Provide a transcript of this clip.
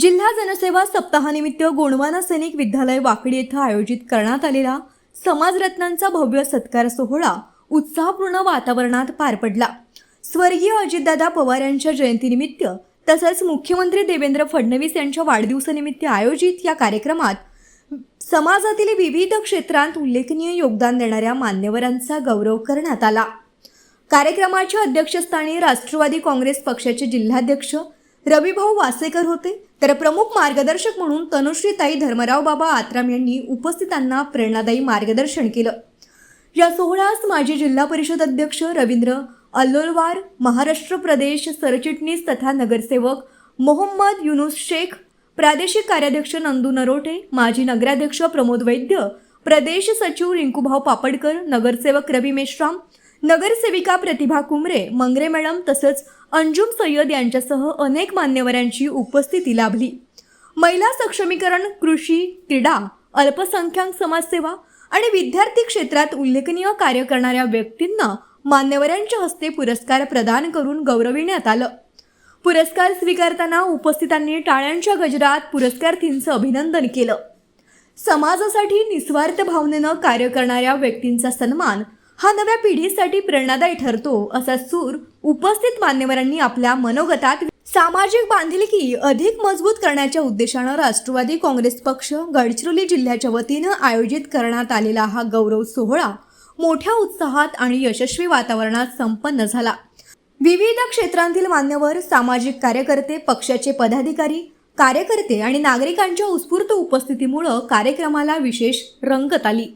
जिल्हा जनसेवा सप्ताहानिमित्त गोंडवाना सैनिक विद्यालय वाकडी येथे आयोजित करण्यात आलेला समाजरत्नांचा भव्य सत्कार सोहळा उत्साहपूर्ण वातावरणात पार पडला। स्वर्गीय अजितदादा पवार यांच्या जयंतीनिमित्त तसेच मुख्यमंत्री देवेंद्र फडणवीस यांच्या वाढदिवसानिमित्त आयोजित या कार्यक्रमात समाजातील विविध क्षेत्रांत उल्लेखनीय योगदान देणाऱ्या मान्यवरांचा गौरव करण्यात आला। कार्यक्रमाच्या अध्यक्षस्थानी राष्ट्रवादी काँग्रेस पक्षाचे जिल्हाध्यक्ष रविभाऊ वासेकर होते, तर प्रमुख मार्गदर्शक म्हणून तनुश्रीताई धर्मराव बाबा आत्राम यांनी उपस्थितांना प्रेरणादायी मार्गदर्शन केलं। या सोहळ्यास माजी जिल्हा परिषद अध्यक्ष रवींद्र अल्लोलवार, महाराष्ट्र प्रदेश सरचिटणीस तथा नगरसेवक मोहम्मद युनुस शेख, प्रादेशिक कार्याध्यक्ष नंदू नरोटे, माजी नगराध्यक्ष प्रमोद वैद्य, प्रदेश सचिव रिंकूभाऊ पापडकर, नगरसेवक रवी मेश्राम, नगरसेविका प्रतिभा कुमरे, मंगरे मॅडम तसंच अंजुम सय्यद यांच्यासह अनेक मान्यवरांची उपस्थिती लाभली। महिला सक्षमीकरण, कृषी, क्रीडा, अल्पसंख्याक समाजसेवा आणि विद्यार्थी क्षेत्रात उल्लेखनीय कार्य करणाऱ्या व्यक्तींना मान्यवरांच्या हस्ते पुरस्कार प्रदान करून गौरविण्यात आलं। पुरस्कार स्वीकारताना उपस्थितांनी टाळ्यांच्या गजरात पुरस्कारार्थींचं अभिनंदन केलं। समाजासाठी निस्वार्थ भावनेनं कार्य करणाऱ्या व्यक्तींचा सन्मान हा नव्या पिढीसाठी प्रेरणादायी ठरतो, असा सूर उपस्थित मान्यवरांनी आपल्या मनोगतात। सामाजिक बांधिलकी अधिक मजबूत करण्याच्या उद्देशानं राष्ट्रवादी काँग्रेस पक्ष गडचिरोली जिल्ह्याच्या वतीनं आयोजित करण्यात आलेला हा गौरव सोहळा मोठ्या उत्साहात आणि यशस्वी वातावरणात संपन्न झाला। विविध क्षेत्रांतील मान्यवर, सामाजिक कार्यकर्ते, पक्षाचे पदाधिकारी, कार्यकर्ते आणि नागरिकांच्या उत्स्फूर्त उपस्थितीमुळे कार्यक्रमाला विशेष रंगत आली।